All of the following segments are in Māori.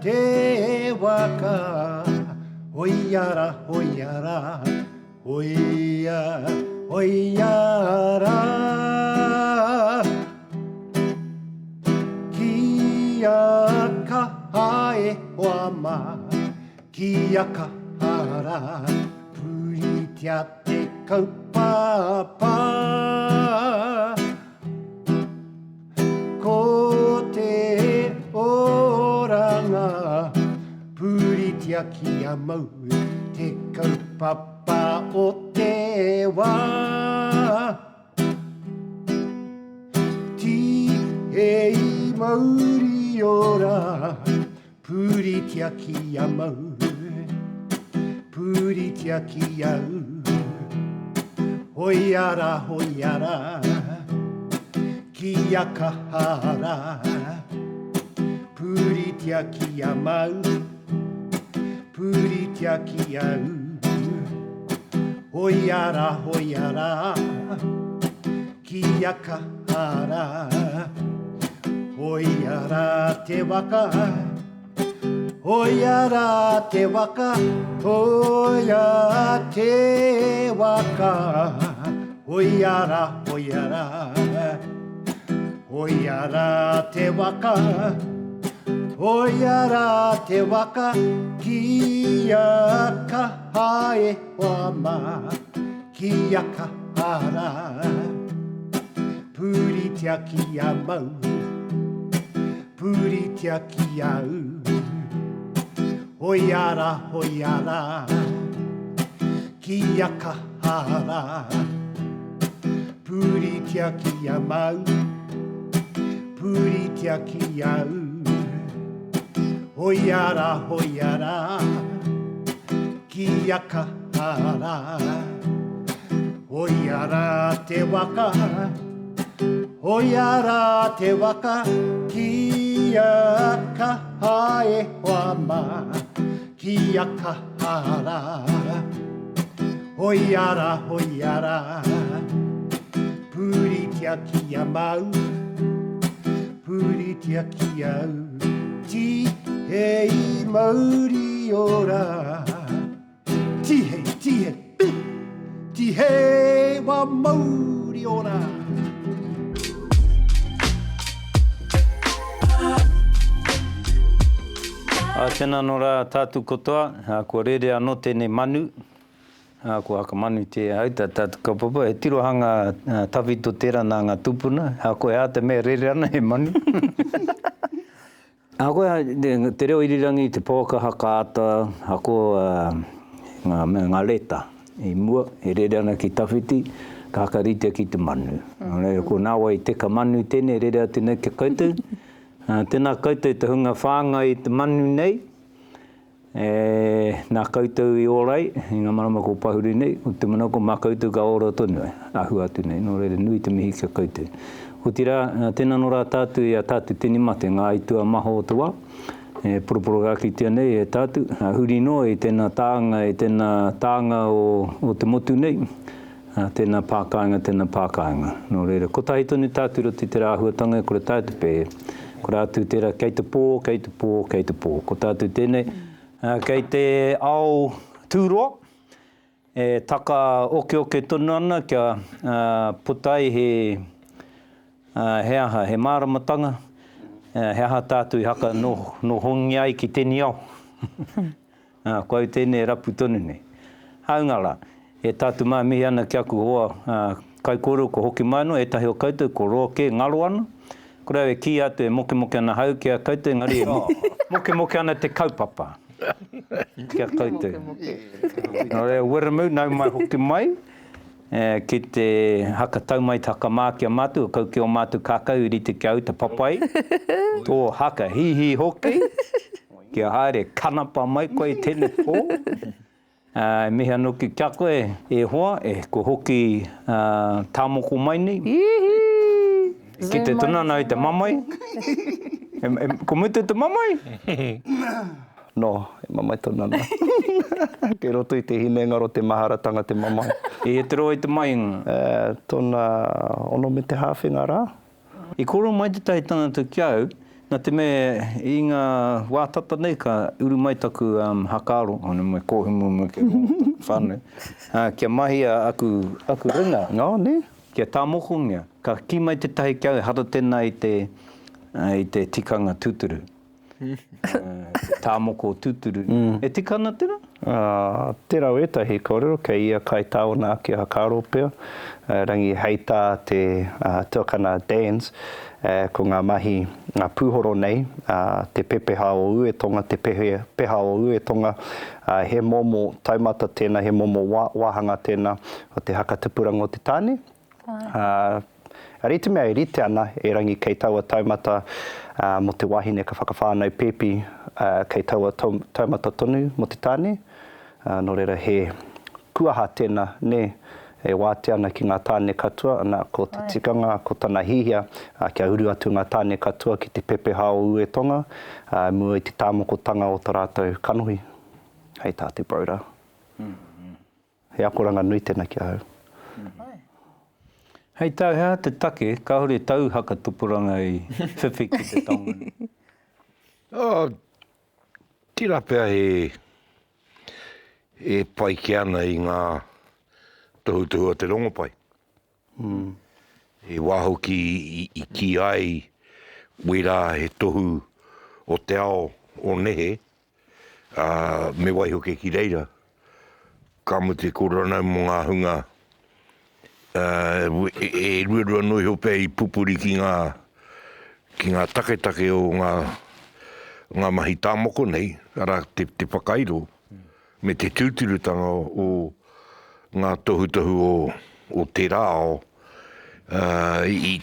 てわかほいやらほいやらほいやほいやらきやかはえわまきやかはらぷりてゃってかうぱぱこておらがプリティアキヤマウてかうぱぱおてはティエイマウリオラプリティアキヤマウプリティアキヤウほいやらほいやらきやかはらプリティアキヤマウプリティアキヤウほいやらほいやらきやかはらほいやらてわかほやらてわかほやてわかほやらほやらほやらてわかほやらてわかきやかはえわまきやかはらプリティアキヤマウプリティアキヤウほやらほやらきやかはらプリティアキヤマウプリティアキヤウほやらほやらきやかはらほやらてわかほやらてわかきやかはえわまきやかはらほやらほやらプリティアキヤマウプリティアキヤウティヘイマウリオラティヘイティヘイティヘイワマウリオラtēnā nō rā tātou kotoa, ko rere anō tēnei manu, ko haka manu te auta tātou kaupapa, e tirohanga tawhito tērā nā ngā tupuna, koe a te mea rere ana he manu. Koe te reo irirangi, te pōka haka ata, hako ngā leta, i mua, e rere ana ki tawhiti, ka haka ritea ki te manu. Ko nāwa i teka manu tēnei, rere a tēnei ke koutou. Tēnā koutou te hunga whāngai te manu nei, nā koutou i orai, i ngā marama ko pahuri nei, o te manako mā koutou ka ora tonu, ahu atu nei, nō reira nui te mihi ka koutou. Ko tira, tēnā nō rā tātou i a tātou tēni mate, ngā itua maho o te wā, poroporo kā ki tia nei e tātou, huri no i tēnā tāanga o te motu nei, tēnā pākainga, nō reira. Ko tahi tonu tātou roti te rāhuatanga, kore tātou pē, ko rātou tērā kei te pō, ko tātou tēnei, kei te ao tūroa, taka oke tonu ana kia putai he aha, he māramatanga, he aha tātou i haka no hongi ai ki tēni ao. Koe tēnei rapu tonu nei. Haungara, e tātou mai mihi ana kia ku hoa kai koro ko hoki mai no, e tahi o koutou ko roa ke ngaro ana. Ko rau e ki atu e moke ana hau kia koutou, ngari e moke ana te kaupapa. Kia koutou. Nō rea weramu, nau mai hoki mai, ki te haka tau mai taka mā kia mātu, kau ki o mātu kākau iri te kia au te papai. Tō haka hihi hoki, kia haere kanapa mai koe tēne pō. Mihi anō ki kia koe e hoa, ko hoki tāmoko mai nei. Ki te tuna nau te mamai. Ko mutu te mamai? No, e mamai tona nā. Ke roto i te hine ngaro te maharatanga te mamai. E te roa i te mainga? Tōna ono me te hāwhenga rā. I koro mai te tahi tangata ki au, Nā te me I ngā wātata nei ka uru mai taku hakaro, ane mai kōhimu mai ke whānau. Kia mahia aku ringa. Ngā, ne? Kia tāmokongia. Ka ki mai te tahi kia hara tēnā I te tikanga tūturu. Tāmoko tūturu. E tikana tēnā? Tērā etahi kōrero, kei ia kai tāona ki hakaro pia. Rangi heita te tuakana dance, ko ngā mahi, ngā pūhoro nei, te pepeha o uetonga, te peha o uetonga, he momo taumata tēnā, he momo wāhanga tēnā, o te hakatipuranga o te tāne. Rite mea I rite ana, e rangi kei taua taumata mo te wahine ka whakawhānau pepi, kei taua taumata tonu mo te tāne. Nō reira he kuaha tēnā, ne, e wāte ana ki ngā tāne katoa, ana ko te tikanga, ko tana hihia, kia uru atu ngā tāne katoa ki te pepeha o uetonga, mua I te tāmokotanga o tā rātou kanohi. Hei tā te braura. He akoranga nui tēnā kia hau. Hei tā hea te take, ka hore tau haka tupuranga I whiwhi ki te taongani. Tira pia e pai ki ana I ngā tohutohu a te rongopai. E waho I ki ai, wera he tohu o te ao o nehe, me waihoke ki reira. Ka mu te korona mo ngā hunga, e ruarua noi hope I pupuri ki ngā take o ngā mahi tāmoko nei, ara te whakairo, me te tūturutanga o ngā tohutohu o te rāo, I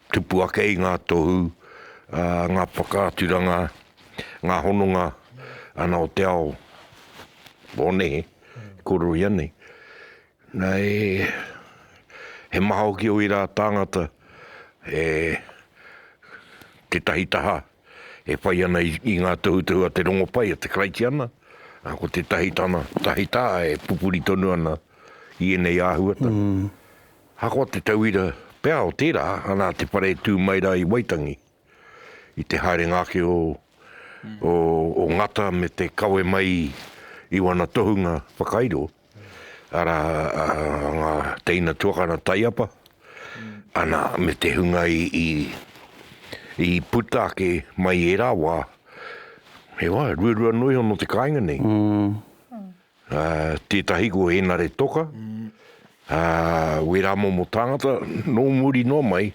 tupu ake I ngā tohu, ngā whakaaturanga, ngā hononga, ana o te ao o nehe, koro I anei. Nei, he maha ki o I rā tāngata, te tahitaha, e pai ana I ngā tohutohu a te rongopai, a te kraiti ana, ko te tahita e pupuri tonu ana I enei āhuata. Hakoa te tauira pēa o tērā, ana te pare tū maira I Waitangi, I te haere ngāke o ngata me te kawe mai I wana tohunga whakairo, ara ngā teina tuakana taiapa, ana me te hunga I putake mai e rāwā, he wā, ruarua noi hono te kāinga nei. Tētahi ko e nare toka, wera mo tāngata, no muri no mai,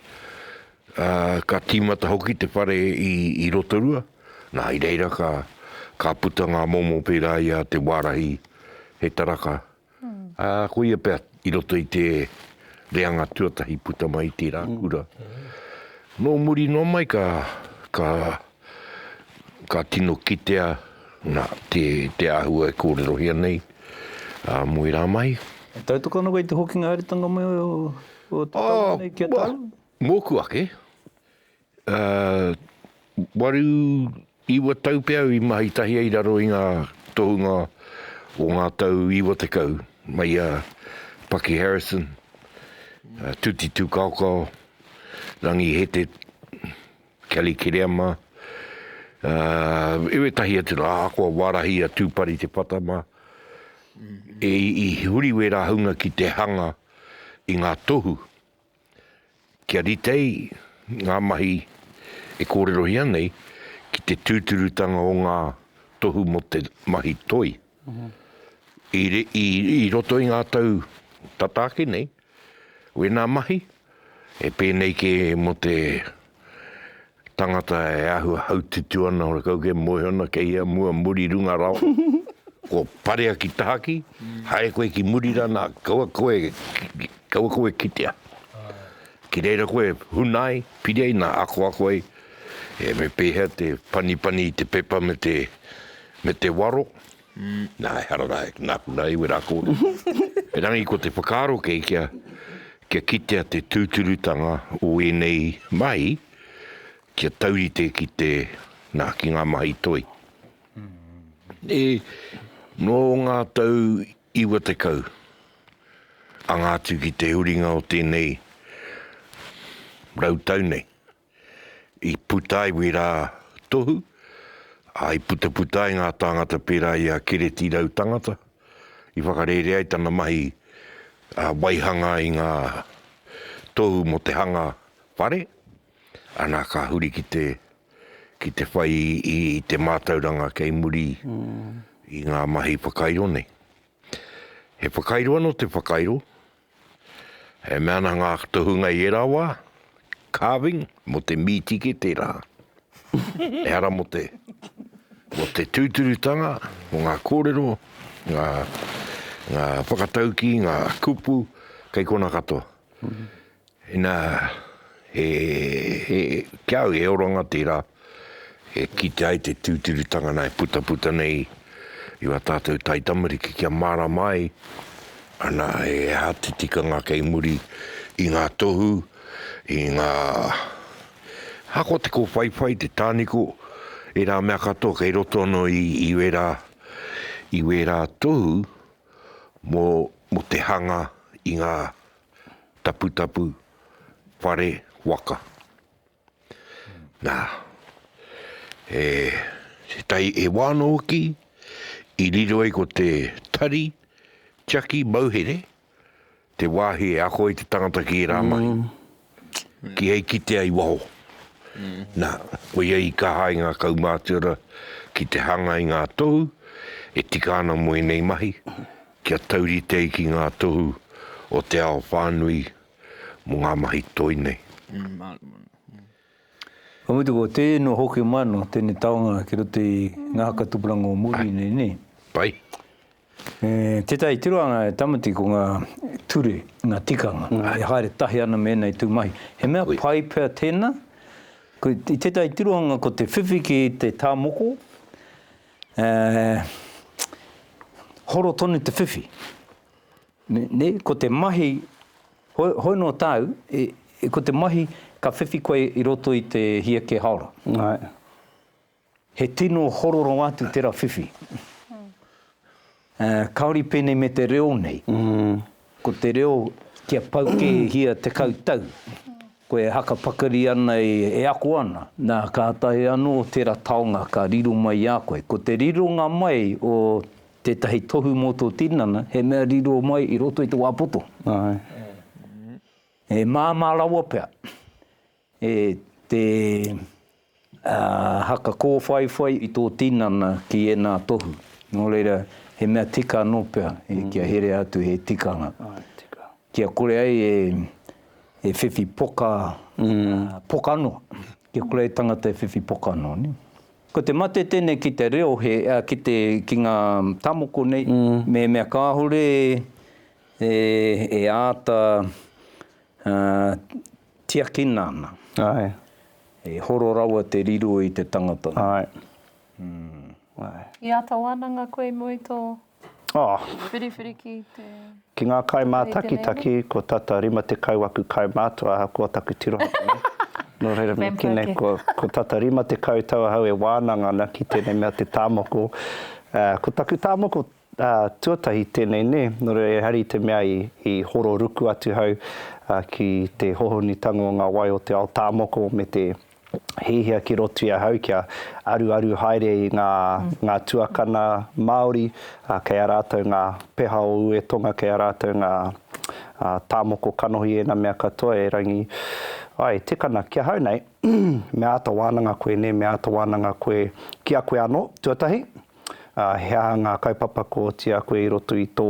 ka tīmata hoki te whare I rotorua, nā I reira ka puta ngā momo pērā ia te wārahi he taraka. Ko ia pēr I roto I te reanga tuatahi puta mai I tērā kura. No muri no mai ka tino kitea nā te āhua e kōrerohia nei, mui rā mai. E tautokana koe te hokinga haeretanga mai o tāna nei kia tau? Mōku ake. Waru iwa tau pēau I mahi tahi ai raro I ngā tohunga o ngā tau iwa te kau. Mai Paki Harrison, Tuti Tūkaukau, Rangi Hete, Kelly Kireama, ewe tahi atu rā, akoa warahi a tūpari te patama. I huri wera hunga ki te hanga I ngā tohu. Kia ritei ngā mahi e kōrerohi anei ki te tūturutanga o ngā tohu mo te mahi toi. I roto I ngā tau tatake nei, we nā mahi, e pēnei ke mo te tangata e ahua haututu ana, ora kau ke moe ana, ke ia mua muri runga rao. Ko parea ki tahaki, hae koe ki muri rana, kaua koe kitea. Ki reira koe hunai, pirei nā ako koe, e me pēhea te pani te pepa me te waro. Nā, hararai, nāku nai, wera kōru. E rangi ko te whakaro kei kia kitea te tūturutanga o enei mai, kia taurite ki ki ngā mahi toi. No ngā tau iwa te kau, angātu ki te huringa o tēnei rautau nei. I putai wera tohu. I putai ngā tangata pērā i a kereti rau tangata. I whakarere ai tana mahi waihanga i ngā tohu mo te hanga whare. Ana ka huri ki te whai i te mātauranga kei muri i ngā mahi whakairo nei. He whakairo anō te whakairo. He meana ngā tohunga i e rawa, carving, mo te mītike te rā. E ara mo te tūturutanga, mo ngā kōrero, ngā whakatauki, ngā kupu, kei kona katoa. Ina, kia au e oronga te rā, e kite ai te tūturutanga nei, puta nei, i wa tātou taitamariki kia mara mai, ana e hati tikanga kei muri i ngā tohu, i ngā hako te ko whaiwhai, te tāniko, e rā mea katoa kei roto anō i wera tohu, mo te hanga i ngā tapu, whare, waka. Nā, tai e wāno ki, i riro ai ko te tari, tiaki, mauhere, te wāhi e ako i te tangata ki e rā mahi. Ki hei kite ai waho. Nā, koe iei ka hai ngā kaumātura ki te hanga i ngā tohu, e tika ana mo e nei mahi, kia tauri te ki ngā tohu o te ao whānui mo ngā mahi toi nei. Kamutu ko tēnō hoki mano, tēne taonga ki roto i ngā haka tupuranga o muri nei nei. Pai. Te tai tiroanga e tamati ko ngā ture, ngā tikanga, e haere tahi ana mena i tūmahi. He mea pai pēr tēnā, i te tai tiroanga ko te whiwhi ki te tāmoko, horo tonu te whiwhi. Ko te mahi, hoi no tāu, ko te mahi ka whiwhi koe i roto i te hia ke haora. He tino hororo atu tērā whiwhi. Kaori pēnei me te reo nei. Ko te reo kia pau ke hia te kautau. Koe haka pakari ana e ako ana. Nā ka tahi anō tērā taonga ka riro mai a koe. Ko te rironga mai o tētahi tohu mō tō tinana, he mea riro mai i roto i te wāpoto. E māmālaua pēr. Te haka kōwhaiwhai i tō tinana ki e nā tohu. Nō reira, he mea tika anō pēr, kia here atu he tikanga. Kia kore ai e whiwhi poka anō. Kia kore ai tangata e whiwhi poka anō. Ko te mate tēnei ki te reo, ki ngā tamoko nei, me mea kāhore e āta tiakinana. E horo rawa te riro i te tangata. I ata wānanga koe mo i tō whiriwhiri ki te... Ki ngā kai mā taki, ko tata rima te kauaku kai mātua, kua taku tirohaka nei. Nō reira me kine, ko tata rima te kautau hau e wānanga ana ki tēnei mea te tāmoko. Ko taku tāmoko tuatahi tēnei ne, nō reira e hari te mea i horo ruku atu hau ki te hohonitanga o ngā wai o te ao tāmoko me te hihia ki rotu ia hau kia aru haere i ngā tuakana Māori, kei a rātou ngā peha o Uetonga, kei a rātou ngā tāmoko kanohi e nā mea katoa e rangi. Ai, tikana, kia hau nei, me ata wānanga koe ne, me ata wānanga koe kia koe anō, tuatahi. Hea ngā kaupapa ko tia koe i roto i tō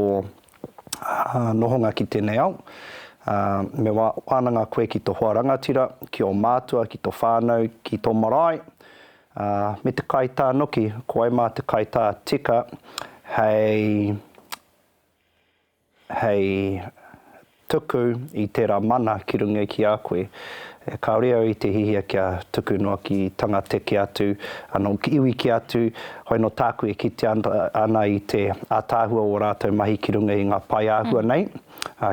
nohonga ki tēnei au. Me wānanga koe ki tō hoa rangatira, ki o mātua, ki tō whānau, ki tō marae. Me te kaitā noki, ko ai mā te kaitā tika, hei tuku i tērā mana ki runga ki a koe. Kaore au i te hihia kia tuku noa ki tangateke atu, anō ki iwi ki atu, hoi no tāku e kite ana i te ātāhua o rātou mahi ki runga i ngā pai āhua nei,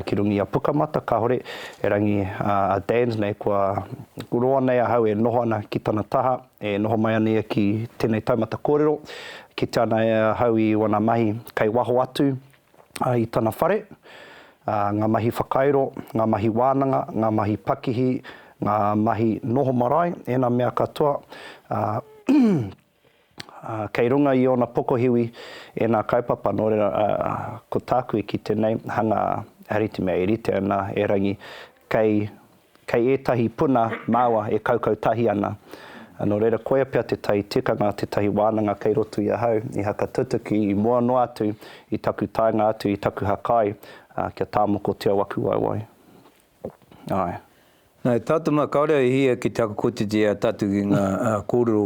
ki runga i a pukamata, ka hore, e rangi a Dans nei, kua roa nei a hau e noho ana ki tana taha, e noho mai ania ki tēnei taumata kōrero, ki tana e hau i wana mahi kei waho atu i tana whare, ngā mahi whakairo, ngā mahi wānanga, ngā mahi pakihi, ngā mahi noho marae, ena mea katoa. Kei runga I ona pokohiwi e nā kaipapa no reira ko tāku ki tēnei hanga hariti mea e rite ana e rangi kei ētahi puna māua e kaukau tahi ana. No reira koia pia te tahi tikanga, te tahi wānanga kei roto I ahau, I haka tutuki, I mua no atu, I taku tainga atu, I taku hakai, kia tāmoko te waku waiwai. Ai. Nai, tātou mā kaore I hia ki te ako kotiti a tātou ki ngā kōrero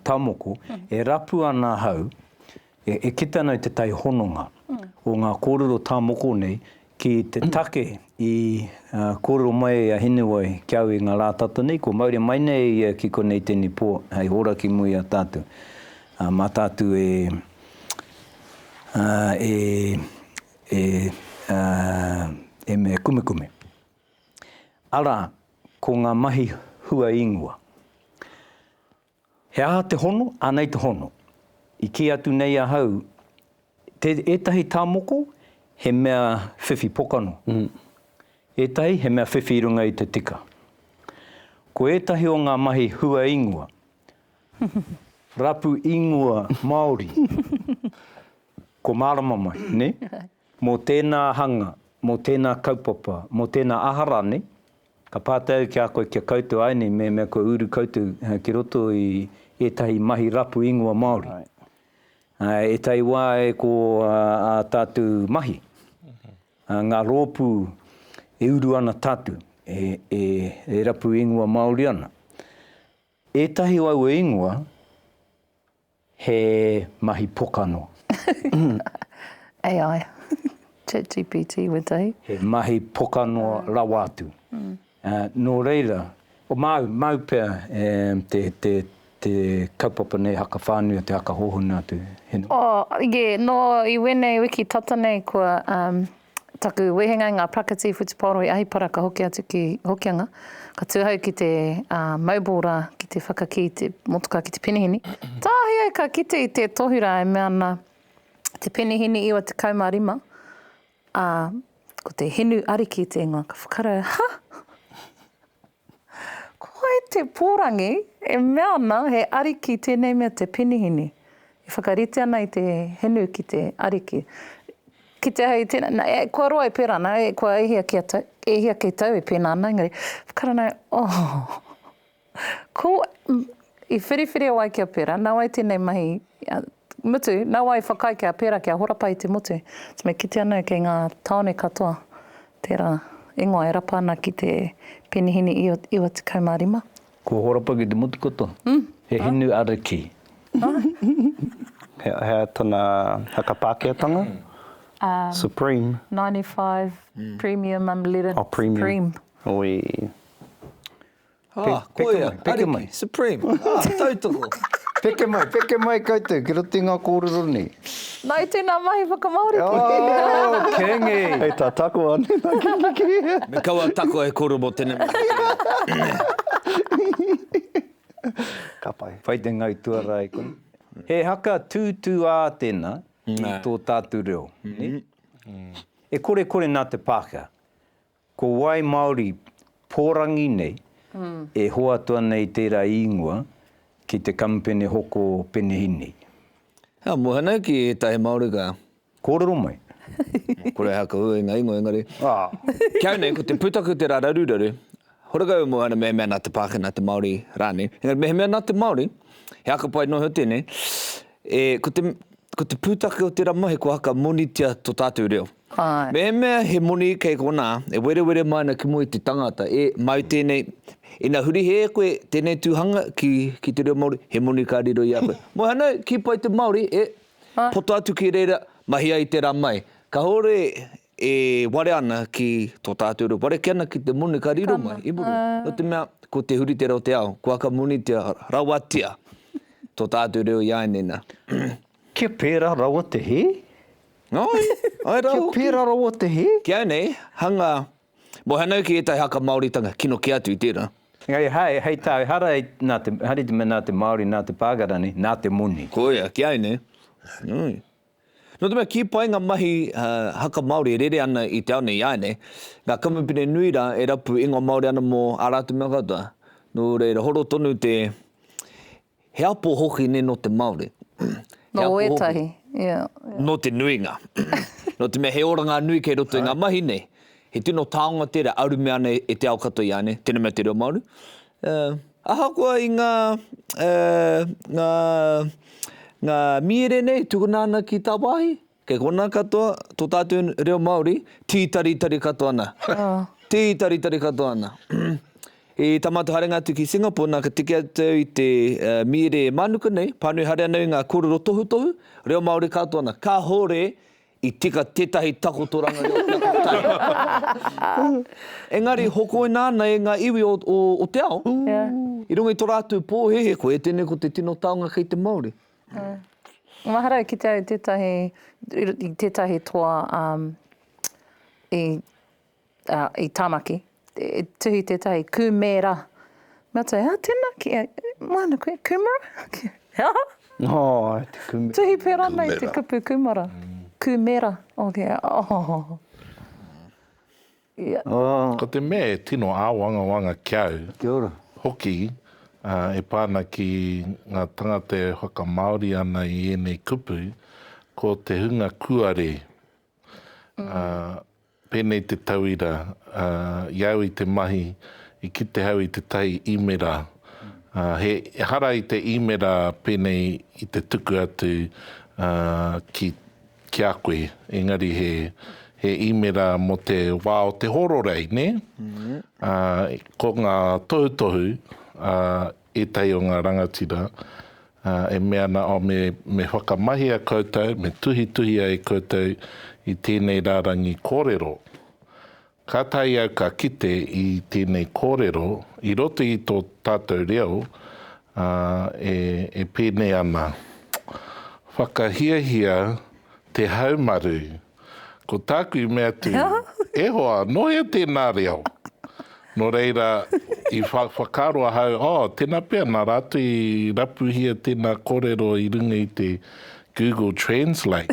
tāmoko, e rapu ana hau, e kita nei te tai hononga o ngā kōrero tāmoko nei ki te take I kōrero mai a hinewai kia au I ngā rā tata nei, ko mauri mai nei ki konei tēni pō, hei ora ki mui a tātou. Mā tātou e me kume. Ara, ko ngā mahi hua ingoa. He aha te hono, anei te hono. I ki atu nei a hau, etahi tāmoko, he mea whiwhi pokano. Etahi, he mea whiwhi runga I te tika. Ko etahi o ngā mahi hua ingoa, rapu ingoa Māori, ko marama mai, ne? Mō tēnā hanga, mō tēnā kaupapa, mō tēnā aharane, ka pātau ki a koe kia koutou ai nei, mea koe uru koutou ki roto I etahi mahi rapu ingoa Māori. Etahi wā e ko a tātou mahi. Ngā rōpū e uru ana tātou, e rapu ingoa Māori ana. Etahi wau e ingoa, he mahi pokano. AI, ChatGPT with they. He mahi pokano rawatu. Nō reira, o mau pia te kaupapa nei haka whānua, te haka hohuna atu. No I wene wiki tata nei kua taku wehenga ngā prakati whutiparo I ahipara ka hoki atu ki hokianga. Ka tūhau ki te maubora, ki te whakaki, te motuka ki te penihini. Tāhi ai ka kite I te tohura e mea ana te penihini iwa te kaumarima. Ko te hinu ariki te ingoa, ka whakarau, Koe te pōrangi, e mea ana he ariki tēnei mea te penihini. I whakarite ana I te hinu ki te ariki. Ki te hei tēnā, kua roa e pēra ana, kua ehia ki tau e pēna ana, engari, whakarana, I whiriwhiri wai kia pēra, nā wai tēnei mahi, mutu, nā wai whakai kia pēra kia horapa I te mutu. Me kite ana kei ngā taone katoa, tērā ingoa e rapa ana ki te penihini iwa te kaumarima. Ko horapa ki te mutu koto? He hinu ariki. Hea tōna hakapākeatanga? Supreme. 95 Premium Unleaded. Premium. Oi. Koia, ariki, Supreme. Tautoko. Peke mai koutou, ki roti ngā kōrero nei. Nā I tēnā mahi whakamaori ki. Kenge! Hei tā tako ane, nā kiki. Me kaua tako e koro mo tēnei. Ka pai. Whai te ngau tuara e koe. He haka tūtū a tēnā I tō tātou reo. E kore nā te Pākehā. Ko wai Māori pōrangi nei, e hoatua nei tērā ingoa, ki te kampene hoko penehini. Mohana ki tahi Māori ka. Kōrero mai. Kore haka ue ngā ingo engari. Kia nei, ko te pūtaku te rararu, horakau mohana mea nā te Pākehā nā te Māori rāne. Engari mea nā te Māori, he haka pai noho tēnei, ko te pūtaku o te rama he ko haka monitia tō tātou reo. Mea he moni kei kona, e were mai na ki mui te tangata, e mau tēnei, ina huri he koe tēnei tūhanga ki te reo Māori, he moni ka riro I a koe. Mohana, ki pai te Māori, poto atu ki reira, mahi ai te rā mai. Ka hore e ware ana ki tō tātou reo, ware ki ana ki te moni ka riro mai. No te mea, ko te huri te reo te ao, ko haka moni te rawatia, tō tātou reo I ainena. Kia pēra rawa te he? Ai rau. Kia pēra rawa te he? Kia nei, hanga, mohana ki etai haka Māoritanga, kino ki atu I tērā. Hei tāu, harai te mea nā te Māori, nā te Pāgarani, nā te moni. Koia, kia nei. No te mea ki pai ngā mahi haka Māori rere ana I te ao nei ai nei. Ngā kamupene nui rā e rapu ingoa Māori ana mō ārātu mea katoa. No reira horo tonu te he apo hoki ne no te Māori. No etahi, yeah. No te nuinga. No te mea he oranga nui kei roto I ngā mahi nei. He tino taonga tere auru mea nei e te ao katoa I ane. Tēnā mea te reo Māori. Ahakoa I ngā miere nei, tukunāna ki tā wāhi. Kei kona katoa, tō tātou reo Māori, tītaritari katoa ana. Tītaritari katoa ana. E tamata harenga atu ki Singapore, nā ka tiki atu I te miere manuka nei, pānui hare anau ngā kōrero tohu tohu, reo Māori katoa ana. Ka hore I tika tētahi takotoranga reo takotai. Engari, hoko e nāna e ngā iwi o te ao. I runga I tō rātou pōhehe ko e tēnei ko te tino taonga kei te Māori. Mahara ki te au I tētahi toa I Tāmaki. E tuhi tētahi kumera. Mea tai, tēnā ki mana koe, kumera? Oh, te kumera. Tuhi pēra nei te kupu kumara. Kumera. Okay. Yeah. Ko te mea e tino āwanga kiau. Kia ora. Hoki, e pāna ki ngā tangata e whaka Māori ana I ēnei kupu, ko te hunga kuare. Pēnei te tauira, iau I te mahi, I ki te hau I te tai imera. He hara I te imera pēnei I te tuku atu ki a koe. Engari he imera mo te wā o te hororei, ne? Ko ngā tohu, e tai o ngā rangatira, e mea na o me whakamahi a koutou, me tuhi a e koutou I tēnei rārangi kōrero. Ka tai au ka kite I tēnei kōrero, I roto I tō tātou reo, e pēnei ana. Whakahiahia te haumaru. Ko tāku I mea tu, e hoa, nohea tēnā reo. No reira, I whakaroa hau, tēnā pēr nā rātu I rapuhia tēnā kōrero I runga I te Google Translate.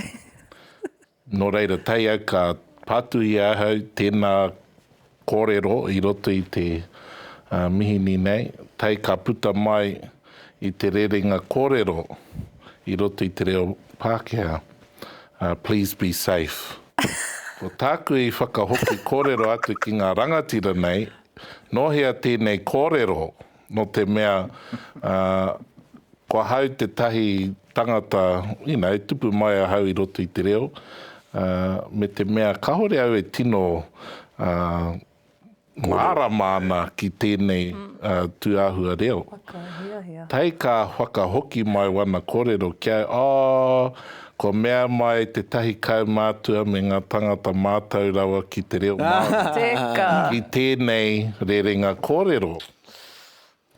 No reira, tai au ka pātu I ahau tēnā kōrero I roto I te mihini nei. Tai ka puta mai I te rerenga kōrero I roto I te reo Pākehā. Please be safe. Ko tāku I whakahoki kōrero atu ki ngā rangatira nei, nohea tēnei kōrero no te mea kua hau te tahi tangata, e tupu mai a hau I roto I te reo, me te mea kahore au e tino māramana ki tēnei tuahua reo. Tai ka whakahoki mai wana kōrero kia ko mea mai te tahi kaumātua me ngā tangata mātau rawa ki te reo Māori. Ki tēnei rerenga kōrero.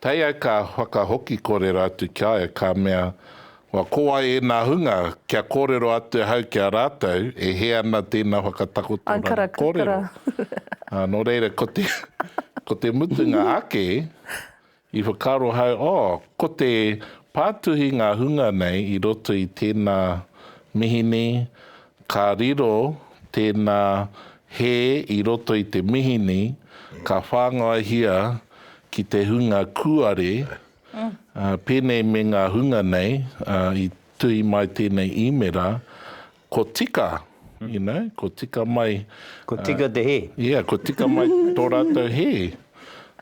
Tai au ka whakahoki kōrero atu kia ka mea wa koa e nā hunga kia kōrero atu hau kia rātou e he ana tēnā whakatakotora kōrero. No reira, ko te mutunga ake I whakaro hau, ko te pātuhi ngā hunga nei I roto I tēnā mihini, ka riro tēnā he I roto I te mihini, ka whāngai hia ki te hunga kuare, pēnei me ngā hunga nei, I tui mai tēnei imera, ko tika, ko tika mai. Ko tika te he. Yeah, ko tika mai tō rātou he.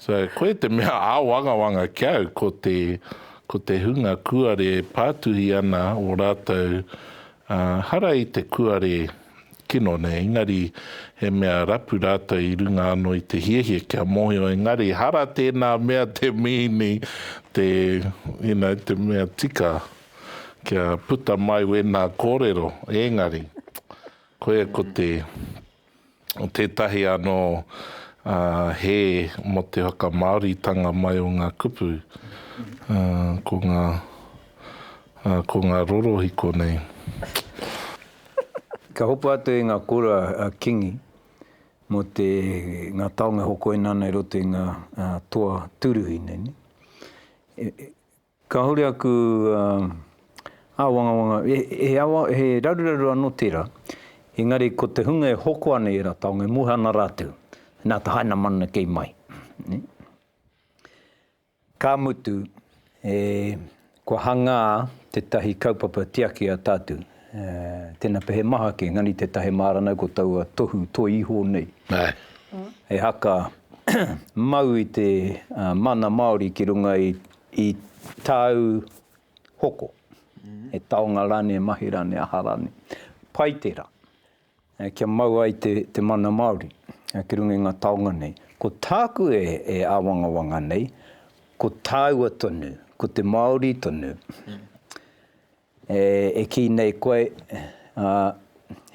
So, koe te mea āwangawanga kiau, ko te hunga kuare pātuhi ana o rātou hara I te kuare kino nei, engari he mea rapu rātou I runga anō I te hiehie kia mohio, engari hara tēnā mea te mihini, te mea tika kia puta mai wēnā kōrero, engari. Koe ko tētahi anō he mo te haka Māoritanga mai o ngā kupu, ko ngā rorohiko nei. Ka hopo atu I ngā kora kingi mo ngā taonga hoko e nana I roto I ngā toa turuhi nei. Ka hori aku wanga, he raruraru anō tērā, engari ko te hunga e hoko ane e rā taonga, muhana rātou, nā ta haina mana kei mai. Ka mutu, kua hanga tētahi kaupapa tiaki a tātou, tēnā pehe maha ke, ngani tētahi mārana ko taua tohu, toi iho nei. E haka mau i te mana Māori ki runga i tāu hoko. E taonga rane, mahi rane, aha rane. Pai tērā. Kia mau ai te mana Māori, ki runga i ngā taonga nei. Ko tāku e āwangawanga nei, ko tāua tonu, ko te Māori tonu. E ki nei koe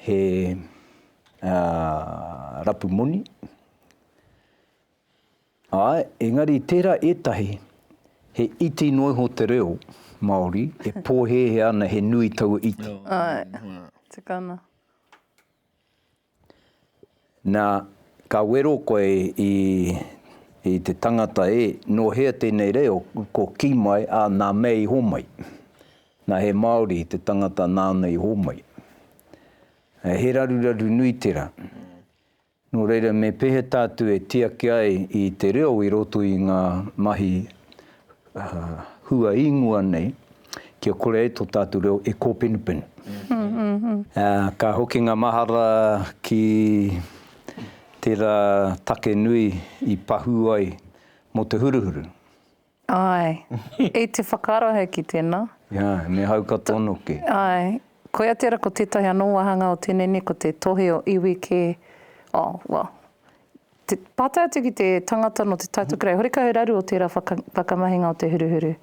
he rapu moni. Engari tērā etahi, he iti noiho te reo Māori, e pōhehe ana he nui tau iti. Ai, tikana. Nā, ka wero koe i te tangata no hea tēnei reo, ko ki mai a nā mei homai. Nā he Māori te tangata nā nei homai. He raruraru nui tērā. Nō reira, me pehe tātu e tiaki ai i te reo i roto i ngā mahi hua ingua nei, kia kore e tō tātu reo e kōpenupenu. Ka hoki ngā mahara ki tērā take nui i pahu ai mo te huruhuru. Ai, e te whakarohe ki tēnā. Me hau ka tono ke. Ai, koia tērā ko tētahi anō wahanga o tēnene ko te tohe o iwi ke te pātai ki te tangata no te taitukrei, horika he raru o tērā whakamahinga o te huruhuru.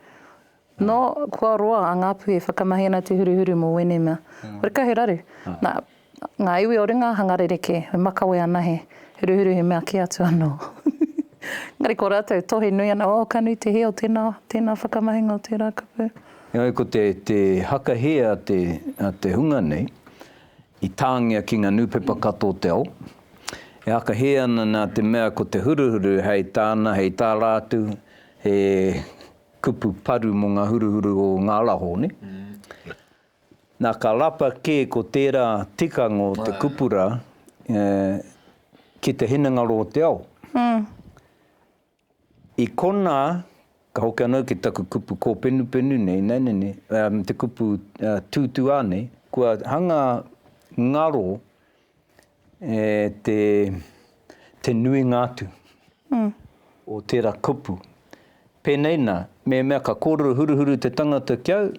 No, kua roa a ngāpu e whakamahi ana te huruhuru mo wene mea. Horika he raru. Ngā iwi o ringa hangarereke, he makawe ana he huruhuru he mea ki atu anō. Ngari ko rātou tohe nui ana, ka nui te hea o tēnā whakamahinga o tērā kapu. Ko te haka hea te hunga nei, i tāngia ki ngā nūpepa kato te ao. E haka hea ana nā te mea ko te huruhuru, hei tāna, hei tā rātu, he kupu paru mo ngā huruhuru o ngā laho, ne? Nā ka rapa ke ko tērā tikango te kupura ki te hinangaro o te ao. I kona, ka hoki anau ki taku kupu kōpenupenu nei, te kupu tūtu ane, kua hanga ngaro te nui ngātu o tērā kupu. Pēnei nā, mea ka kōrero huruhuru te tangata kiau,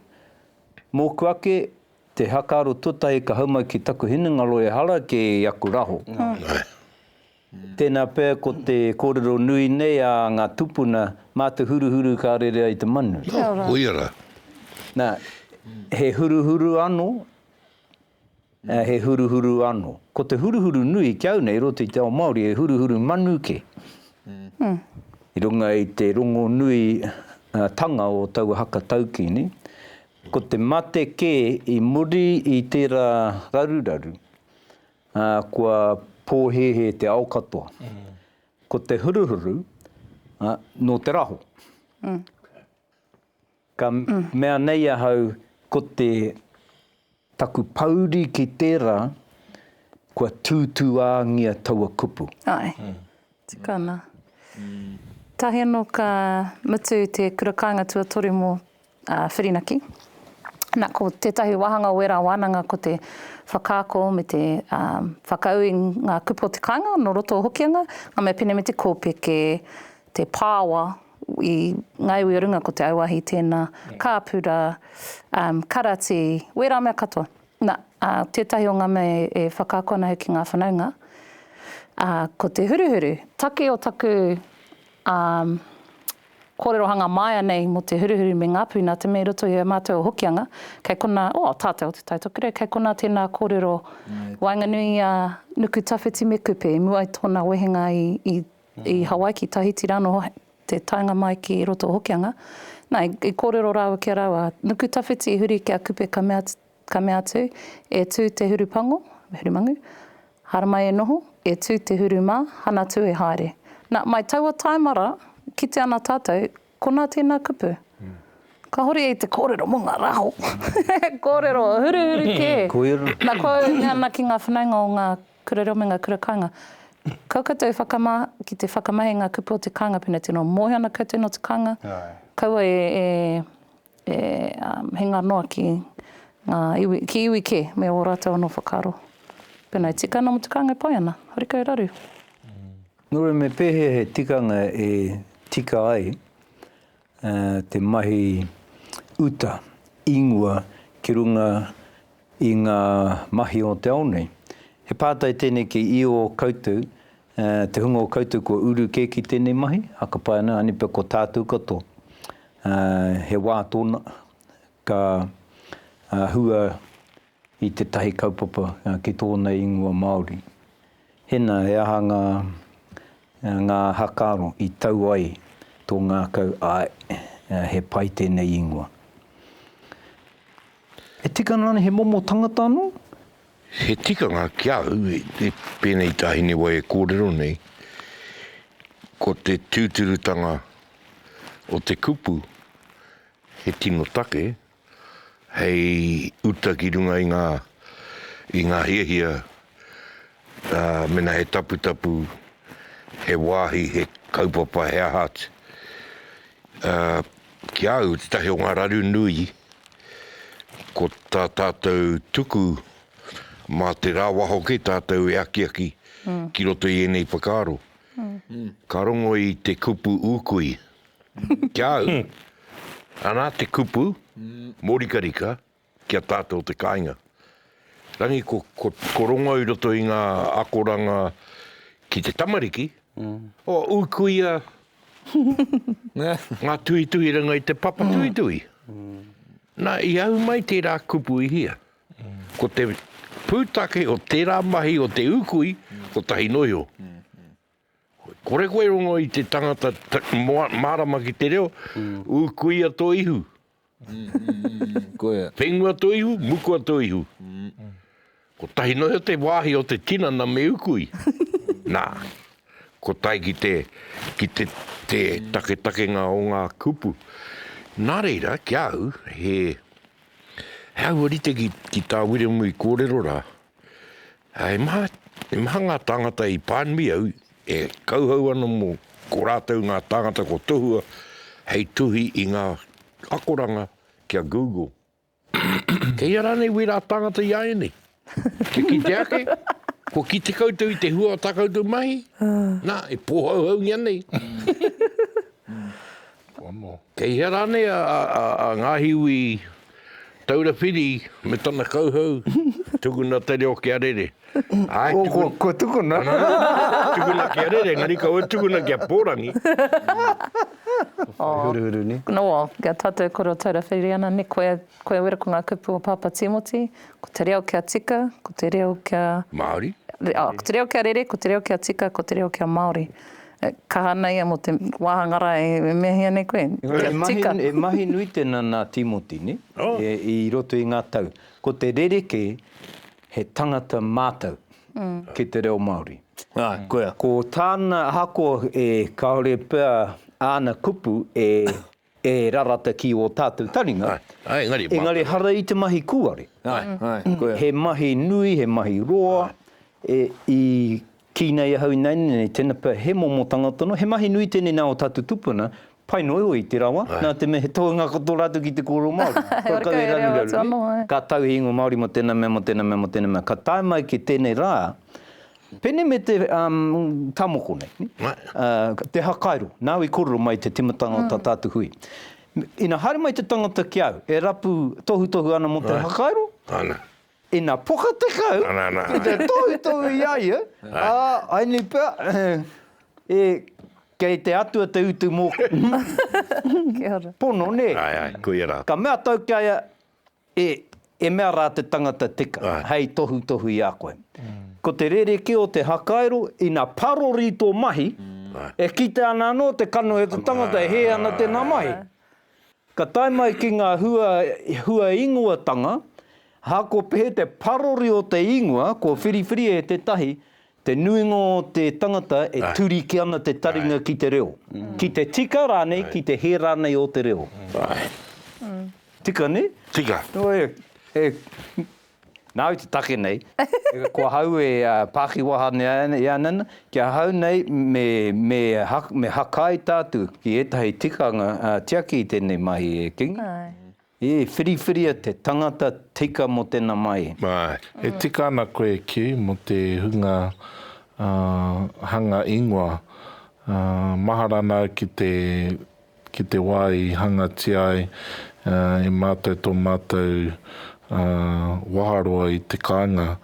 mōku ake te hakaro tutahi ka haumai ki taku hinangaro e hara ke aku raho. Tēnā pēr ko te kōrero nui nei a ngā tupuna mā te huruhuru ka rere ai te manu. Uiara. Nā, he huruhuru anō, he huruhuru anō. Ko te huruhuru nui kiau nei roto i te ao Māori, e huruhuru manu ke. I runga i te rongo nui tanga o tau haka tauki, ne? Ko te mate ke i muri i tērā raruraru, kua pōhehe te ao katoa. Ko te huruhuru, no te raho. Ka mea nei ahau, ko te taku pauri ki tērā, kua tūtuāngia taua kupu. Ai, tikana. Tahi anō ka mutu te kurakainga tuatori mō Whirinaki. Nā ko tētahi wahanga wera wānanga ko te whakaako me te whakaui ngā kupu o te kāinga no roto o hokianga, ngā mea pene me te kōpeke, te pāwa, i ngā iwi o runga ko te auahi tēnā, kāpura, karati, wera mea katoa. Nā, tētahi o ngā mea e whakaako ana ki ngā whanaunga. Ko te huruhuru, take o taku kōrero hanga mai nei mo te huruhuru me ngā pūna te mea roto i a mātou o hokianga, kei kona, tātou te taitokere, kei kona tēnā kōrero wainganui a nuku tawhiti me kupe, mua i tōna wehenga i Hawaii ki Tahiti rano te tainga mai ki roto o hokianga. Nā, i kōrero rāua kia rāua, nuku tawhiti i huri kia kupe ka mea atu, e tū te hurupango, hurumangu, haramai e noho, e tū te hurumā, hana tū e haere. Nā, mai taua taimara, ki te ana tātou, kona tēnā kupu. Ka hori e te kōrero mo ngā raho. Kōrero huru ke. Kōrero. Nā koe ana ki ngā whanainga o ngā kurero me ngā kura kāinga. Kau katoa ki te whakamahi ngā kupu o te kāinga pina tino mohi ana katoa no te kāinga. Kaua he ngā noa ki iwi ke me o rātou anō whakaro. Pena tika ana mo te kāinga pai ana. Hori kau raru. Nore me pehe he tikanga tika ai te mahi uta, ingua, ki runga i ngā mahi o te ao nei. He pātai tēnei ki i o koutou, te hunga o koutou ko uru ke ki tēnei mahi, haka pai ana, anipa ko tātou kato. He wā tōna, ka hua i te tahi kaupapa ki tōna ingua Māori. Hena he aha ngā hakaro i tau ai tō ngā kau ai, he pai tēnei ingua. E tika nani he momo tangata anō? He tikanga ki au, e pēnei tahine wai e kōrero nei, ko te tūturutanga o te kupu, he tino take, hei uta ki runga i ngā hiahia, mena he taputapu, he wāhi, he kaupapa, he ahats. Ki au, te tahi o ngā raru nui, ko tā tātou tuku, mā te rāwaho ke tātou e aki ki roto i enei whakaro. Ka rongo i te kupu ukui. Kia au, anā te kupu, morikarika, kia tātou te kāinga. Rangi ko rongo i roto i ngā akoranga ki te tamariki, o ukuia, ngā tuitui ranga i te papa tuitui. Nā i au mai tērā kupu i hia. Ko te pūtake o tērā mahi o te ukui, ko tahi noio. Kore koe rongo i te tangata mārama ki te reo, ukuia tō ihu. Whenua tō ihu, mukua tō ihu. Ko tahi noio te wāhi o te tinana me ukui. Nā, ko tai ki te take-takenga o ngā kupu. Nā reira, ki au, he aurite ki tā wiremu i kōrero rā. E maha ngā tangata i pānmi au, e kauhau ana mo ko rātou ngā tangata ko tohua, hei tuhi i ngā akoranga kia Google. Kei ara nei wera tangata i ae nei. Ki te ake, ko ki te koutou i te hua o tā koutou mahi, nā, e pōhauhau ni anei. Kei hera nei a ngā hiwi taura whiri me tana kauhau, tukuna te reo kia rere. Ko tukuna? Tukuna kia rere, ngari kaua tukuna kia pōrangi. Huru ni. Noa, kia tātou koro taura whiri ana, ne koe wera ko ngā kupu o Papa Timoti, ko te reo kia tika, ko te reo kia... Māori. Ko te reo kia rere, ko te reo kia tika, ko te reo kia Māori. Ka hana ia mo te wāhangara e mehia nei koe. E mahi nui tēnā nā Timoti, ne? I roto i ngā tau. Ko te rereke, he tangata mātau ki te reo Māori. Ko tāna hako e kaore pēr āna kupu e rarata ki o tātou taringa. Engari hara i te mahi kuare. He mahi nui, he mahi roa, i ki nei hau nei nei tēnā pā he momo tangata no, he mahi nui tēnei nā o tātou tupuna, pai noio i te rawa, nā te me he tohunga kato rātou ki te kōro Māori. Ka tau hi ingo Māori mo tēnā mea, mo tēnā mea, mo tēnā mea. Ka tai mai ki tēnei rā, pene me te tamoko nei, te hakairo, nāu i kororo mai te timatanga o tā tātou hui. Ina haere mai te tangata ki au, e rapu tohu ana mo te hakairo, ina poka te kau, i te tohu i aia, aini pēr, kei te atua te utu mō. Pono, ne? Koe rā. Ka mea tau ki aia, e mea rā te tangata tika, hei tohu i a koe. Ko te rereke o te hakairo, ina parori tō mahi, e kite ana anō te kano e te tangata, e he ana tēnā mahi. Ka tai mai ki ngā hua ingoatanga, hako pehe te parori o te ingua, ko whiriwhiri e te tahi, te nuinga o te tangata e turi ki ana te taringa ki te reo. Ki te tika rānei, ki te he rānei o te reo. tika ne? Tika. Nā i te take nei, kua hau pāki wahane ia nana, kia hau nei me hakai tātu ki etahi tikanga tiaki i tēnei mahi kingi. Whiriwhiria te tangata tika mo tēnā mai. Mai, tika ana koe ki mo te hunga hanga ingoa. Maharana ki te wai hanga tiai e mātou tō mātou waharoa i te kāinga,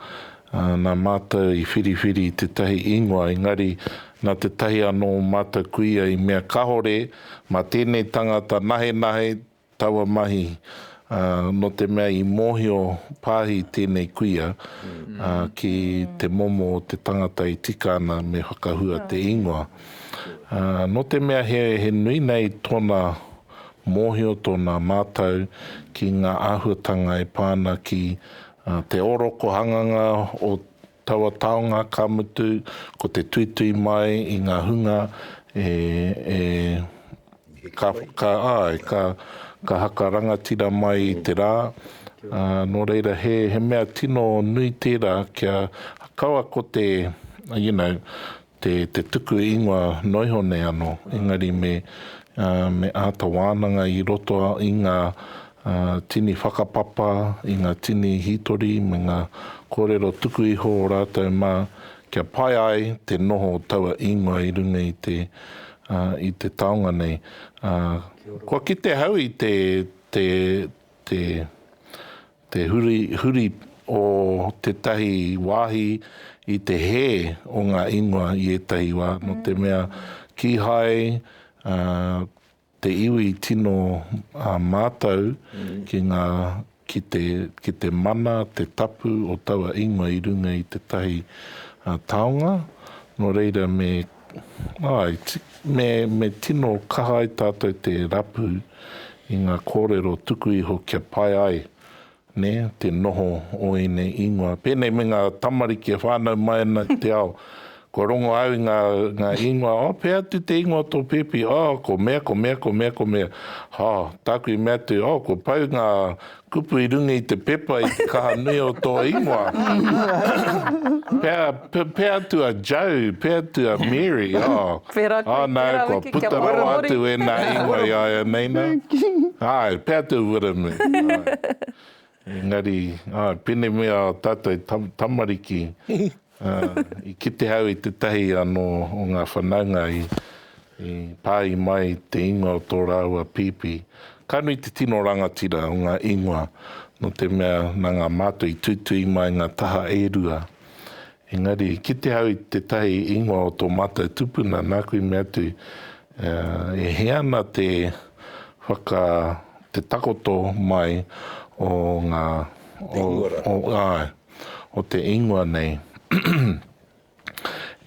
nā mātou i whiriwhiri i te tahi ingoa, engari nā te tahi anō mātou kuia i mea kahore, mā tēnei tangata nahe taua mahi, no te mea i mōhio pāhi tēnei kuia, ki te momo o te tangata i tika ana me whakahua te ingoa. No te mea he nui nei tōna mōhio tōna mātou ki ngā āhuatanga e pāna ki te oroko hanganga o taua taonga ka mutu, ko te tuitui mai i ngā hunga ka haka rangatira mai i te rā. No reira he mea tino nui tērā kia kaua ko te, te tuku ingoa noihone anō, engari me āta wānanga i roto i ngā tini whakapapa, i ngā tini hitori, me ngā kōrero tuku iho o rātou mā, kia pai ai te noho taua ingoa i runga i te taonga nei. Kua ki te hau i te huri o te tahi wāhi i te he o ngā ingoa i etahi wā, no te mea ki hai, te iwi tino mātou ki te mana, te tapu o taua ingoa i runga i te tahi taonga. No reira me tino kahai tātou te rapu i ngā kōrero tuku iho kia pai ai, ne, te noho o ene ingoa. Pēnei me ngā tamariki e whānau mai ana te ao. Ko rongo au ngā ingoa, pēr tu te ingoa tō pepi, ko mea. Tāku i mea tu, ko pau ngā kupu i runga i te pepa i te kaha nui o tō ingoa. Pēr tu a Joe, pēr tu a Mary, nā, ko puta rau atu e nā ingoa i aia neina. Pēr tu wiramu. Engari, pēne mea tātou tamariki. I kite hau i te tahi anō o ngā whanaunga i pāi mai te ingoa o tō rāua pipi. Kanui te tino rangatira o ngā ingoa, no te mea nā ngā mātou i tutui mai ngā taha e rua. Engari, kite hau i te tahi ingoa o tō mātou tupuna, nā kui mea tu, e heana te takoto mai o ngā o te ingoa nei.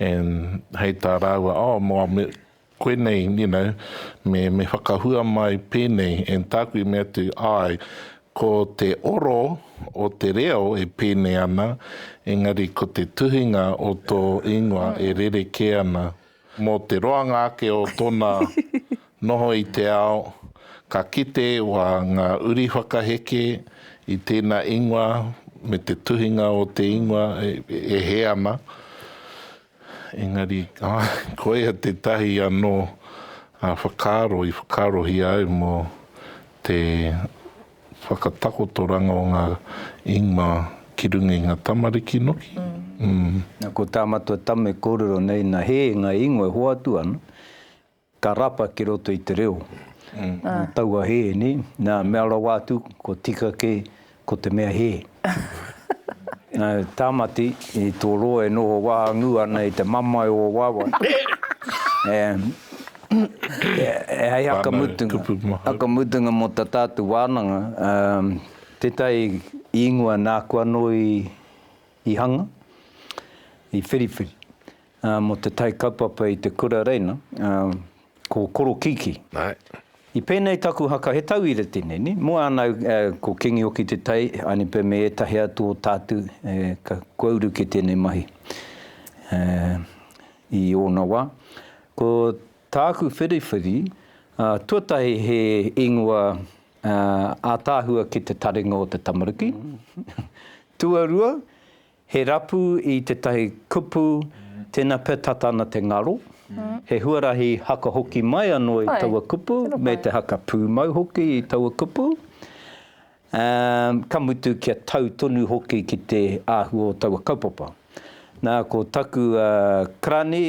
And hei tā rāua, koe nei, me whakahua mai pēnei, and tāku i mea tu, ko te oro o te reo e pēnei ana, engari ko te tuhinga o tō ingoa e rere ke ana. Mō te roanga ake o tōna noho i te ao, ka kite wa ngā uri whakaheke i tēnā ingoa, me te tuhinga o te ingoa e he ana. Engari, koea te tahi anō whakarohi au mō te whakatakotoranga o ngā ingoa ki runga i ngā tamariki noki. Ko tā matua tame kōrero nei na he ngā ingoa hoatu ana, ka rapa ki roto i te reo. Taua he ni, nā mea rawatu ko tika ke ko te mea he. Tāmati i tō roa e noho wāngu ana i te mamai o wawa. Hei haka mutunga mo ta tātu wānanga. Te tai ingoa nā kua no i hanga, i whiriwhiri. Mo te tai kaupapa i te kura reina, ko koro kiki. I pēnei taku haka he tau i re tēnei, ni? Mua anau ko kingi o ki te tai, ani pe me etahi atu o tātu, ka kouru ke tēnei mahi i ōna wā. Ko tāku whiriwhiri, tuatahi he ingoa ātāhua ki te taringa o te tamariki. Tuarua, he rapu i te tahi kupu, tēnā pē tatana te ngaro. He huarahi haka hoki mai anō i taua kupu, me te haka pūmau hoki i taua kupu. Ka mutu kia tau tonu hoki ki te āhua o taua kaupapa. Nā ko taku krani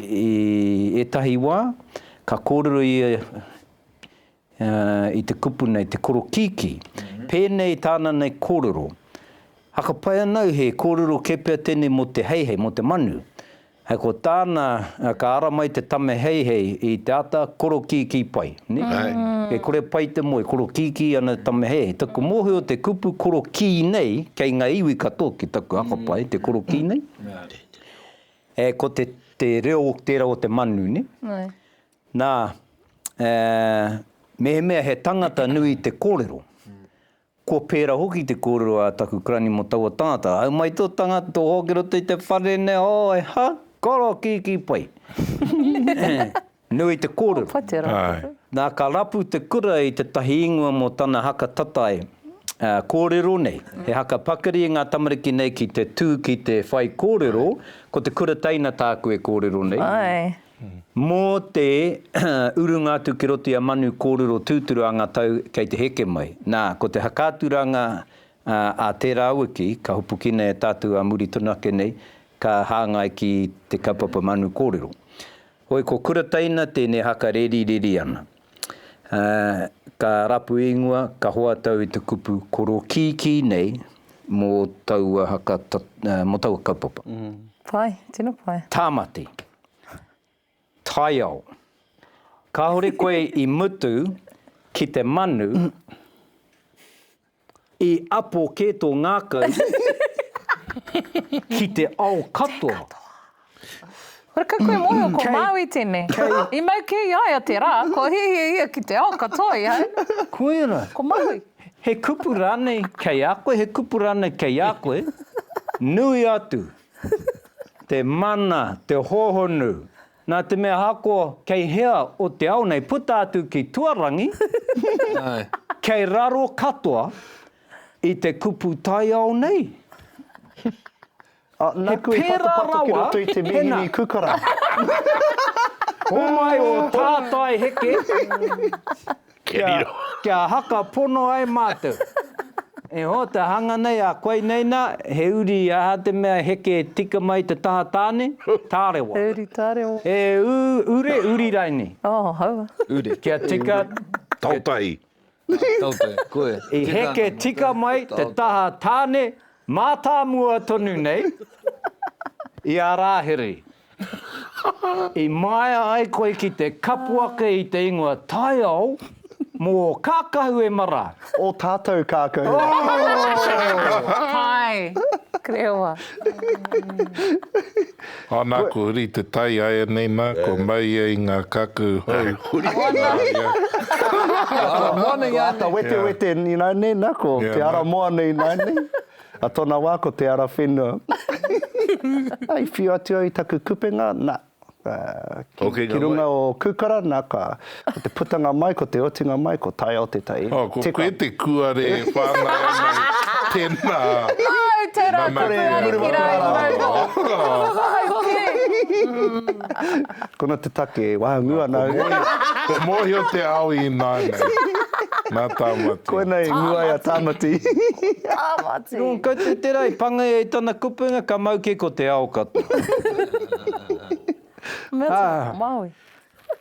i etahi wā, ka kōrero i te kupu nei, te koro kiki. Pēnei tāna nei kōrero. Haka pai anau he kōrero kepea tēne mo te heihei, mo te manu. Hei ko tāna, ka ara mai te tame heihei i te ata koro kiki pai. E kore pai te moe, koro kiki ana tame heihei. Taku mohi o te kupu koro ki nei, kei ngā iwi katoa ki taku haka pai, te koro ki nei. Ko te reo tērā o te manu, ne? Nā, mehemea he tangata nui te kōrero. Ko pēra hoki te kōrero a taku krani mo taua tangata. Au mai tō tangata tō hokero te whare ne, ha, koro kiki pai. Nui te kōrero. Nā ka rapu te kura i te tahi ingua mo tana haka tatai kōrero nei. He haka pakari i ngā tamariki nei ki te tū ki te whai kōrero, ko te kura teina tāku e kōrero nei. Mō te urungātu ki roti a manu kōrero tūturu a ngā tau kei te heke mai. Nā, ko te hakāturanga a tērā auaki, ka hopuki nei tātu a muri tunake nei, ka hāngai ki te kaupapa manu kōrero. Hoi ko kura teina tēnei haka reri ana. Ka rapu ingoa, ka hoa tau i te kupu koro kiki nei mō taua kaupapa. Pai, tino pai. Tāmati. Taiao. Ka hore koe i mutu ki te manu i apo ke tō ngākau ki te ao katoa. Hore ka koe mohi o ko Māui tēne. I mau ke iaia te rā, ko ia ki te ao katoa i hai. Koera. Ko Māui. He kupu rānei kei a koe, he kupu rānei kei a koe. Nui atu. Te mana, te hohonu. Nā te mea hako kei hea o te ao nei puta atu ki Tuarangi, kei raro katoa i te kupu tai ao nei. Nā kui patapata ki roto i te mihini kukara. O mai o tātai heke, kia haka pono ai mātou. E ho te hanga nei a koe nei nā, he uri a te mea heke tika mai te taha tāne, tārewa. Uri tārewa. Uri raini. Oh, haua. Uri. Kia tika... Tautai. Tautai, koe. I heke tika mai te taha tāne, mātāmua tonu nei, i a rāhiri. I maia ai koe ki te kapuaka i te ingoa tai au, mō kākahu e mara. O tātou kākahu. Pai. Kreoa. Nā ko uri te tai aia nei nā, ko mai e i ngā kākahu hau. Moana i ata wete ni nā nei nā ko, te ara moana i nā nei. A tōna wā ko te ara whenua. Ai, whiu atu i taku kupenga, nā. Ki runga o kukara, nā ka ko te putanga mai, ko te otinga mai, ko tai o te tai. Ko koe te kuare whāngai mai tēnā. Ai, tērā kupe ari ki rai. Kona te take, wahangua nā. Ko mohi o te au i nānei. Nā tāmati. Koe nei, nguai a tāmati. Tāmati. Ko te terai, pangai e tana kupunga, ka mau ke ko te ao katoa. Mea Māui.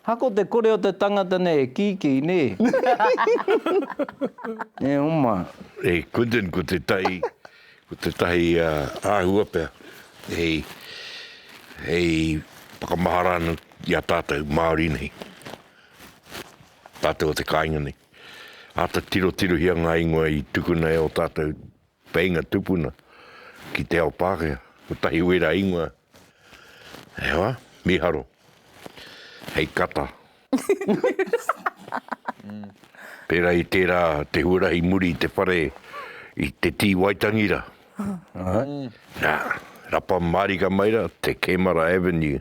Hako te kore o te tangata nei, kiki, ne? E oma. E kunden ko te tahi āhua pia. Hei pakamaharanu i a tātou Māori nei. Tātou o te kāinga nei. Ata tiro hia ngā ingoa i tukuna e o tātou peinga tupuna ki te ao Pākehā. O tahi wera ingoa. Ewa, miharo. Hei kata. Pera i tērā te huarahi muri te whare i te tī Waitangira. Nā, rapa marika maira te Kemara Avenue.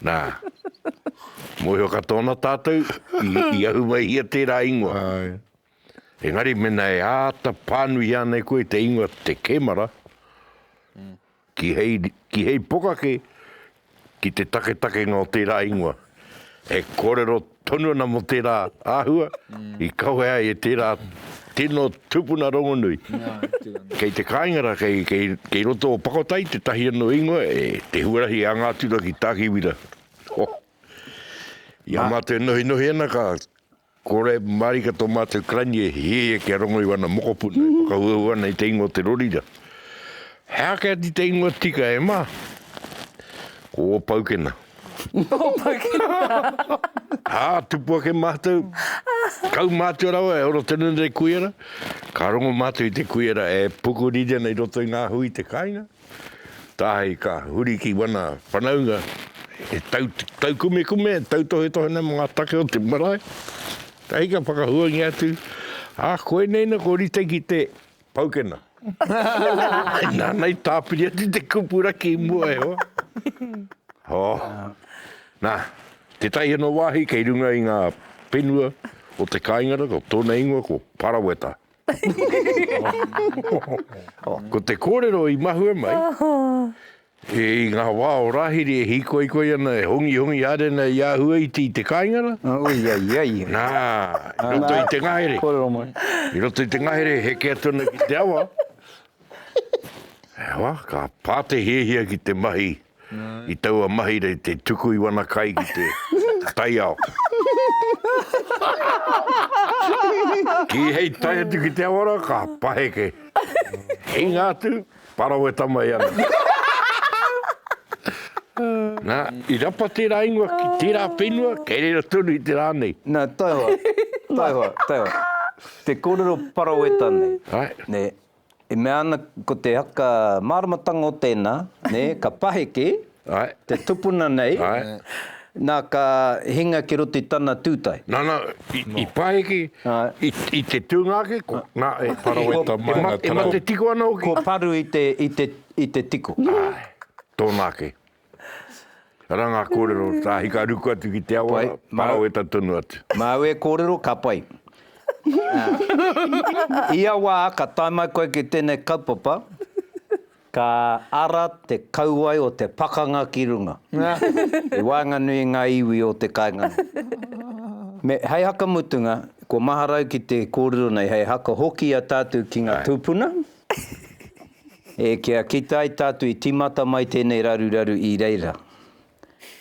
Nā, Mohi o katoa tātou, i ahu mai ia tērā ingoa. Ai. Engari mena e āta pānui ānei koe te ingoa te kemara, ki hei pokake, ki te take ngā o tērā ingoa. E kōrero tonu ana mo tērā āhua, i kauhea e tērā tino tupuna rongonui. Kei te kāingara, kei roto o pakotai, te tahi anō ingoa, e te huarahi a ngā tura ki Tākiwira. Ia mātou nohi ana ka kore marika tō mātou krani e hie kia rongo i wana mokopuna, whakahua ana i te ingoa te rorira. Hea kia ti te ingoa tika e mā? Ko o paukena. Tupua ke mātou. Kau mātou rawa e oro tenu nei kuiera. Ka rongo mātou i te kuiera e pukurira nei roto i ngā hui te kāinga. Tāhei ka huri ki wana whanaunga. E tau kume, tau tohe nei mga take o te marae. Tāhei ka whakahuangi atu. Koe neina ko rite ki te paukena. Nā nei tāpiri atu te kupura ki mua e hoa. Nā, te tai anō wāhi kei runga i ngā penua o te kāingara, ko tōna ingoa, ko paraweta. Ko te kōrero i mahua mai, i ngā wā o rahiri e hikoi ana, e hongi arena i āhua i te kāingara. Nā, i roto i te ngahere. I roto i te ngahere, heke atuna ki te awa. Ewa, ka pāte hehia ki te mahi. I taua mahi rei te tuku i wana kai ki te tai ao. Ki hei tai atu ki te awara, ka paheke. Hei ngātu, parawe tamai ana. Nā, i rapa tērā ingoa ki tērā penua, kei reira tunu i tērā nei. Nā, taiwa. Te kōrero paraweta nei. Ne, e mea ana ko te haka māramatanga o tēnā, ne, ka paheke, te tupuna nei, nā ka hinga ki roto i tana tūtai. Nā, i paheke, i te tūngake, nā, Paraweta mai na e ma te tiko ana oki. Ko paru i te tiko. Tōnake. Ranga kōrero, tā hika ruku atu ki te awa, paraweta tunu atu. Māue kōrero, ka pai. Ia wā, ka taimai koe ki tēnei kaupapa, ka ara te kauai o te pakanga ki runga. E wānganui ngā iwi o te kāinga. Me hei haka mutunga, ko maharau ki te kōrero nei, hei haka hoki a tātou ki ngā tūpuna. E kia kita ai tātou i timata mai tēnei raru i reira.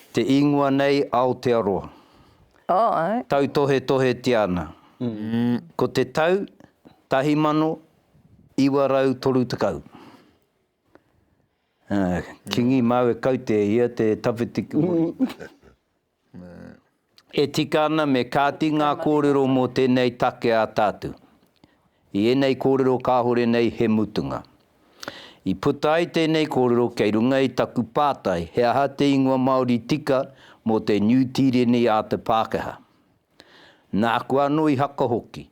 Te ingoa nei Aotearoa. Tau tohe tiana. Ko te tau, 1,230. Kingi mau e kau te ia te tawhitiku. E tika ana me kāti ngā kōrero mō tēnei take a tātou. I enei kōrero kāhore nei he mutunga. I puta ai tēnei kōrero kei runga i taku pātai, he aha te ingoa Māori tika mō te New Tireni a te Pākehā. Nā kua anō i haka hoki.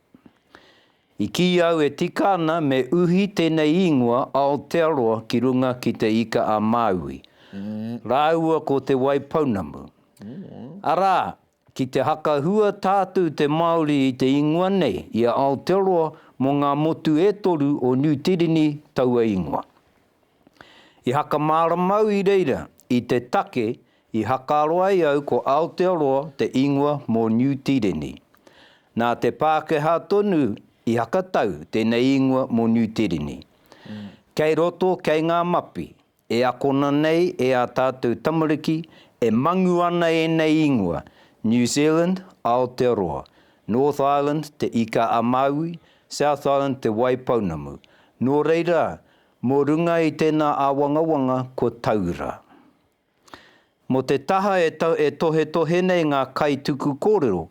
I ki au e tika ana me uhi tēnei ingoa Aotearoa ki runga ki te ika a Māui. Rāua ko te Waipounamu. Arā, ki te haka hua tātou te Māori i te ingoa nei, i a Aotearoa mō ngā motu e toru o New Tireni taua ingoa. I haka māramau i reira, i te take, i haka aroa i au ko Aotearoa te ingoa mō New Tireni. Nā te Pākehā tonu i hakatau tēnei ingoa mō New Tireni. Kei roto kei ngā mapi, e akona nei e a tātou tamariki, e mangu ana e nei ingoa, New Zealand, Aotearoa, North Island, te ika a Maui, South Island, te Waipounamu. Nō reira, mō runga i tēnā a wangawanga ko Taura. Mo te taha e tohe nei ngā kai tuku kōrero,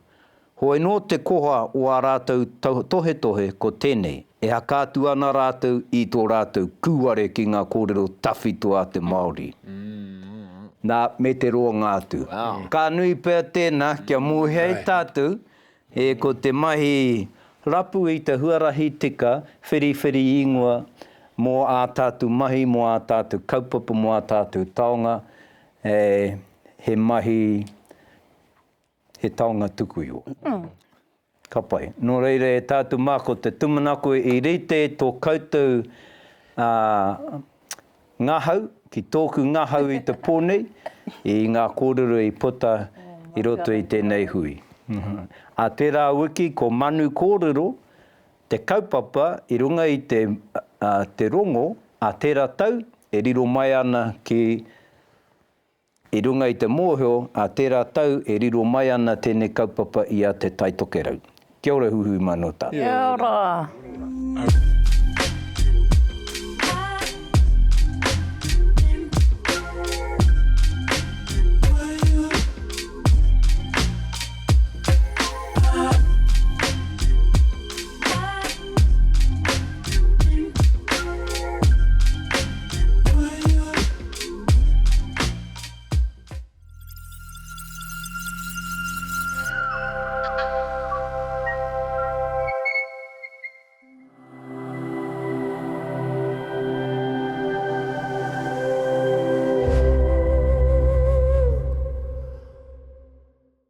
hoi no te koha o a rātou tohe ko tēnei, e hakātu ana rātou i tō rātou kūare ki ngā kōrero tawhito a te Māori. Nā, me te roa ngātu. Ka nui pēr tēnā, kia mōhei tātou, e ko te mahi rapu i te huarahi tika, whiri ingoa, mō a tātou mahi, mō a tātou kaupapa, mō a tātou taonga, he mahi he taonga tuku i o. Ka pai. Nō reira e tātou māko te tumanako i rite tō koutou ngahau, ki tōku ngahau i te pōnei, i ngā kōrero i puta i roto i tēnei hui. A tērā wiki ko manu kōrero, te kaupapa i runga i te rongo, a tērā tau e riro mai ana ki i runga i te mōhio, a tērā tau e riro mai ana tēnei kaupapa i a te taitokerau. Kia ora huhui mano tātou. Kia ora.